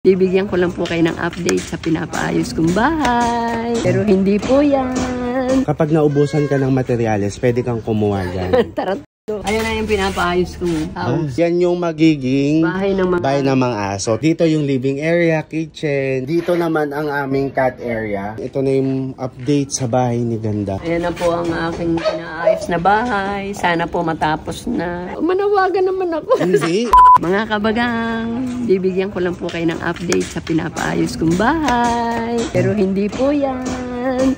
Bibigyan ko lang po kayo ng update sa pinapaayos kong bahay. Pero hindi po yan. Kapag naubusan ka ng materyales, pwede kang kumuha dyan. Tarot. Ayan na yung pinapaayos kong house. Yan yung magiging bahay ng mga aso. Dito yung living area, kitchen. Dito naman ang aming cat area. Ito na yung update sa bahay ni Ganda. Ayan na po ang aking pinaayos na bahay. Sana po matapos na. Manawagan naman ako. Hindi. Mga kabagang, bibigyan ko lang po kayo ng update sa pinapaayos kong bahay. Pero hindi po yan.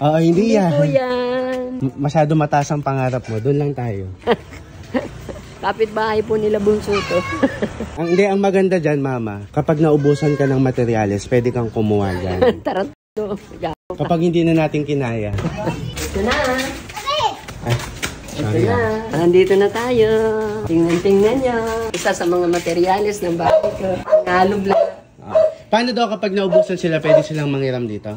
Oo, hindi yan. Hindi po yan. Masyado mataas ang pangarap mo. Doon lang tayo. Kapit-bahay po nila bunso to. Ang maganda dyan, mama, kapag naubusan ka ng materyales, pwede kang kumuha dyan. Tarot. Kapag hindi na natin kinaya. Ito na. Ito na. Nandito na tayo. Tingnan nyo. Isa sa mga materyales ng bahay ko. Nalubla. Paano daw kapag naubusan sila, pwede silang manghiram dito?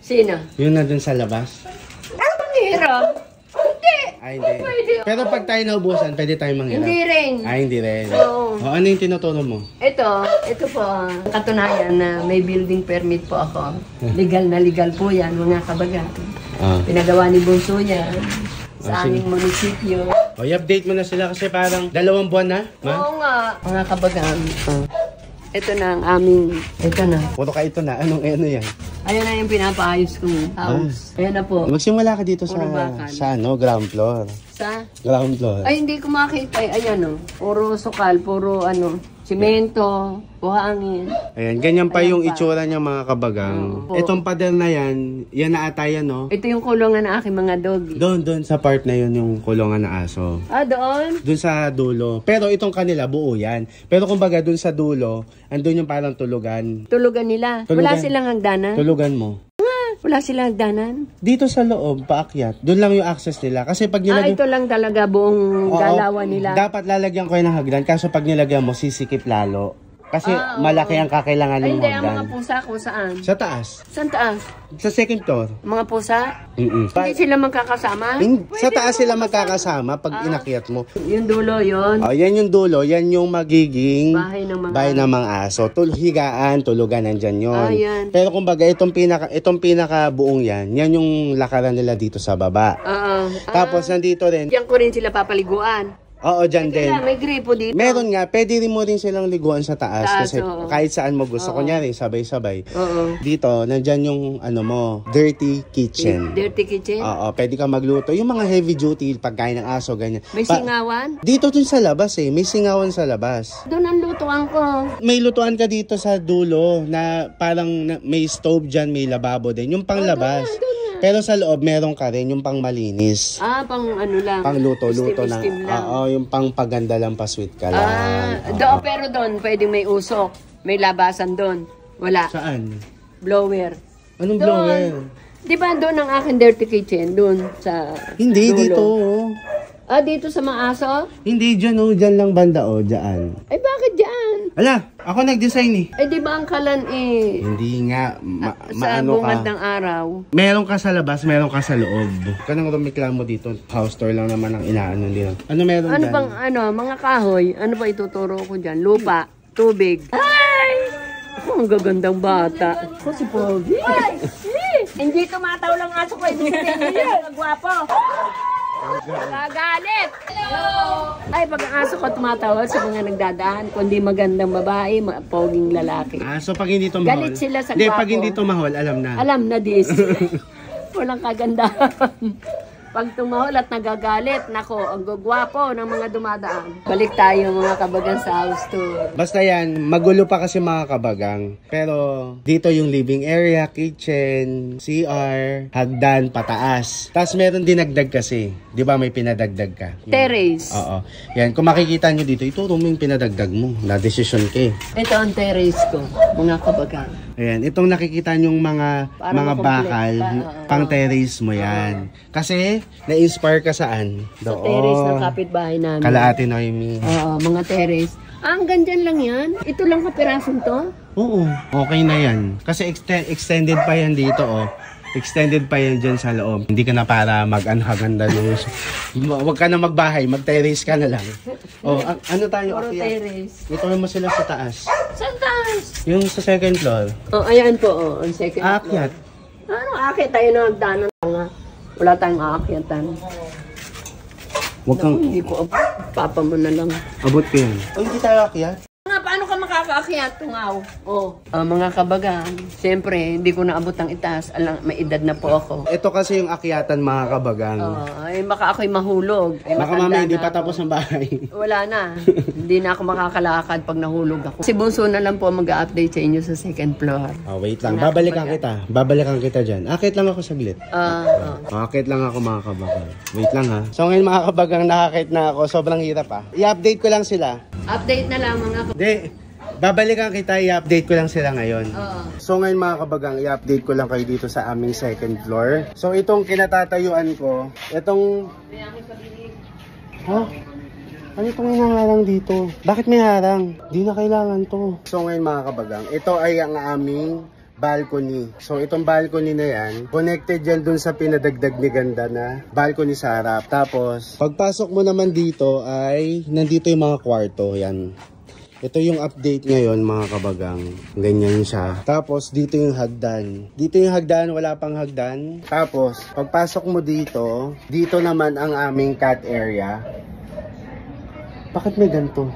Sino? Yun na dun sa labas. Manghiram? Hindi. Ay, hindi. Pwede. Pero pag tayo naubusan, pwede tayo manghiram? Hindi rin. Ay, hindi rin. Oo. Ano yung tinuturo mo? Ito po, katunayan na may building permit po ako. Legal na legal po yan, mga kabagan. Pinagawa ni Bunso yan sa aming munisipyo. O, i-update mo na sila kasi parang 2 buwan na, ma? Oo nga. Mga kabagan. Ito na ang aming, ito na. Puro ka ito na. Ano yan? Ayan na yung pinapaayos kong house. Ayan na po. Magsimula ka dito sa ground floor. Sa? Ground floor. Ay, hindi ko makita. Ayan o. Puro sukal, puro simento, buhangin. Ayan, ganyan pa yung itsura niya mga kabagang. Itong pader na yan na ata yan, no? Ito yung kulungan ng aking mga doggy. Doon sa part na yun yung kulungan na aso. Ah, doon? Doon sa dulo. Pero itong kanila, buo yan. Pero kumbaga doon sa dulo, andun yung parang tulugan. Tulugan nila? Wala silang hagdanan? Tulugan mo. Wala silang hagdanan? Dito sa loob, paakyat. Doon lang yung access nila. Kasi pag nilagyan... ito lang talaga buong galawan nila. Dapat lalagyan ko yung hagdan. Kaso pag nilagyan mo, sisikip lalo. Kasi malaki ang kakailangan ng hagdan. Hindi, ang mga pusa ko saan? Sa taas. Saan taas? Sa second floor. Mga pusa? Hindi sila magkakasama? Sa taas sila magkakasama pag inakyat mo. Yung dulo yun? Yan yung dulo. Yan yung magiging bahay ng mga aso. Higaan, tulugan, nandyan yun. Yan. Pero kumbaga, itong pinaka buong yan yung lakaran nila dito sa baba. Tapos nandito rin. Diyan ko rin sila papaliguan. Oo, dyan din. May gripo dito. Meron nga, pwede rin mo rin silang liguan sa taas. Kasi kahit saan mo gusto. Kunyari, sabay-sabay. Dito, nandyan yung dirty kitchen. Dirty kitchen? Oo, pwede ka magluto. Yung mga heavy duty, pagkain ng aso, ganyan. May singawan? Dito dun sa labas may singawan sa labas. Doon ang lutuan ko. May lutuan ka dito sa dulo na parang may stove dyan, may lababo din. Yung pang-labas. Pero sa loob, meron ka rin yung pang malinis. Pang lang. Pang luto-luto lang. lang. Yung pang paganda lang, pa-sweet ka lang. Pero doon, pwedeng may usok. May labasan doon. Wala. Saan? Blower. Anong blower? Di ba doon ang aking dirty kitchen? Doon sa Hindi, dulo. dito. Dito sa mga aso? Hindi, dyan dyan lang banda dyan. Ay, bakit dyan? Ala, ako nag-design di ba ang kalan Hindi nga, sa bungad ng araw? Meron ka sa labas, meron ka sa loob. Kanang rumiklamo dito, house tour lang naman ang inaano dito. Ano meron dyan? Bang, mga kahoy? Ano ba ituturo ko dyan? Lupa, tubig. Ay! Ang gagandang bata. Ako si Pogi. Hindi tumataw lang aso ko. Hindi nagwapo. Nagagalit! Hello! Ay, pag ang aso ko tumatawa sa mga nagdadaan, kundi magandang babae, poging lalaki. So pag hindi tumahol? Galit sila sa Hindi, gwapo. pag hindi tumahol, alam na. Alam na this. Walang kagandahan. Pag tumahol at nagagalit, nako, ang gugwapo ng mga dumadaan. Balik tayo mga kabagang sa house tour. Basta yan, magulo pa kasi mga kabagang. Pero dito yung living area, kitchen, CR, hagdan, pataas. Tapos meron dinagdag kasi. Di ba may pinadagdag ka? Terrace. Oo. Yan, kung makikita nyo dito, ituro mo yung pinadagdag mo. Na-decision ka. Ito ang terrace ko, mga kabagang. Ayan, itong nakikita nyong mga bakal, pang terrace mo yan. Kasi, na-inspire ka saan? Sa terrace ng kapitbahay namin. Kalaate Noemi. Oo, mga terrace. Hanggang dyan lang yan? Ito lang kapirasong to? Oo, okay na yan. Kasi extended pa yan dito, Extended pa yan dyan sa loob. Hindi ka na para mag-anhaganda nung... Huwag ka na magbahay, mag-terrace ka na lang. Oh, ano tayo? Puro terrace. Ito mo sila sa taas. Saan taas? Yung sa second floor. Oh, ayan po, oh, ang second floor. Aakyat. Ano, aakyat tayo na nagdanan lang. Wala tayong aakyatan. Huwag kang... Hindi po, papa mo na lang. Abot ko yan. Oh, hindi tayo aakyat. Nga, paano ka makakaakyat, tungaw? Oh, mga kabagan, siyempre, hindi ko naabot ang itaas. Alam, may edad na po ako. Ito kasi yung akyatan, mga kabagang. Ay, baka ako'y mahulog. Ay, Baka matanda mamaya hindi na pa ako. tapos ang bahay. Wala na. Hindi na ako makakalakad pag nahulog ako. Si Bunso na lang po mag-update sa inyo sa second floor. Oh, wait lang. Babalikan kita. Babalikan kita dyan. Akit lang ako saglit. Akit lang ako, mga kabagang. Wait lang ha. So ngayon, mga kabagang, nakakit na ako. Sobrang hirap ha. I-update ko lang sila. Update na lang mga kabagan. Hindi. Babalikan kita, i-update ko lang sila ngayon. So ngayon, mga kabagang, i-update ko lang kayo dito sa aming second floor. So itong kinatatayuan ko, itong... Oh, ano itong hinaharang dito? Bakit may harang? Di na kailangan to. So ngayon, mga kabagang, ito ay ang aming balcony. So itong balcony na yan, connected yan dun sa pinadagdag ni Ganda na balcony sa harap. Tapos, pagpasok mo naman dito ay, nandito yung mga kwarto. Yan. Ito yung update ngayon, mga kabagang. Ganyan siya. Tapos, dito yung hagdan. Dito yung hagdan, wala pang hagdan. Tapos, pagpasok mo dito, dito naman ang aming cat area. Bakit may ganito?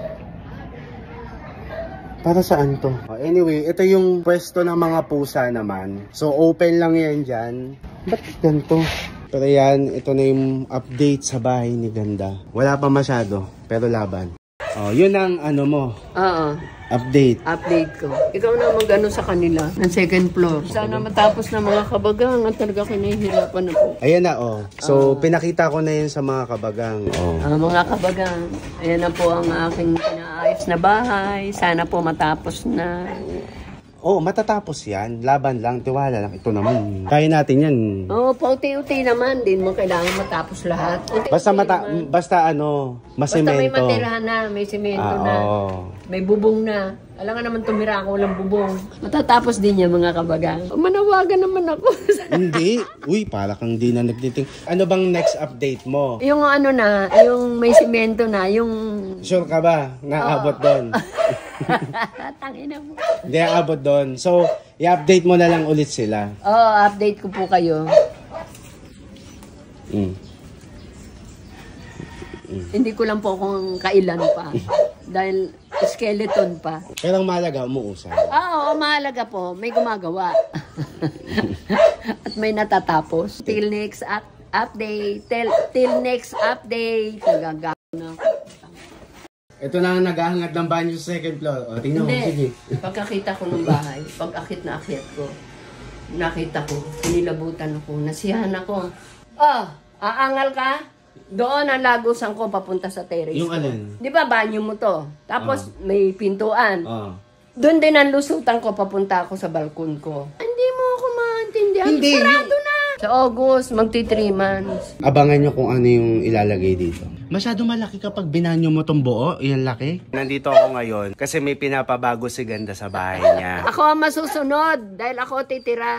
Para saan to? Anyway, ito yung pwesto ng mga pusa naman. So, open lang yan dyan. Ba't ganito? Pero yan, ito na yung update sa bahay ni Ganda. Wala pa masyado, pero laban. Oh, yun ang ano mo. Oo. Update. Update ko. Ikaw na mag-ano sa kanila ng second floor. Sana matapos na mga kabagang at talaga kinahihirapan na po. Ayan na, oh. So, pinakita ko na yun sa mga kabagang. Oh. Mga kabagang, ayan na po ang aking pinaayos na bahay. Sana po matapos na. Oh, matatapos yan. Laban lang, tiwala lang. Ito naman. Kaya natin yan. Oo, pauti-uti naman. Din mo kailangan matapos lahat. Basta ano, masemento. Basta may matirahan na, may semento na. Oh. May bubong na. Alam nga naman tumira ako, walang bubong. Matatapos din yan, mga kabagang. Manawagan naman ako. Hindi. Uy, para kang di na nagtiting. Ano bang next update mo? Yung ano na, yung may semento na, yung... Sure ka ba? Naabot doon? Tangina mo. Hindi, aabot doon. So, i-update mo na lang ulit sila. Oo, update ko po kayo. Hindi ko lang po kung kailan pa. Dahil skeleton pa. Pero ang mahalaga, umuusap. Oo, mahalaga po. May gumagawa. At may natatapos. Till next update. Till next update. Nagagawa na ako. Ito na ang naghahangat ng banyo sa second floor. O, tingnan mo. Sige. Pagkakita ko ng bahay, pag-akit na akyat ko, nakita ko, sinilabutan ako, nasiyahan ako. Oh, aangal ka? Doon ang lagusan ko papunta sa terrace. Yung ko. alin? Di ba banyo mo to? Tapos may pintuan. Oh. Doon din ang lusutan ko papunta ako sa balkon ko. Hindi mo ako maintindihan. Hindi, Sarado na! Sa August, magti 3 months. Abangan nyo kung ano yung ilalagay dito. Masyado malaki kapag binanyo mo tong buo. Yan laki. Nandito ako ngayon kasi may pinapabago si Ganda sa bahay niya. Ako ang masusunod dahil ako titira.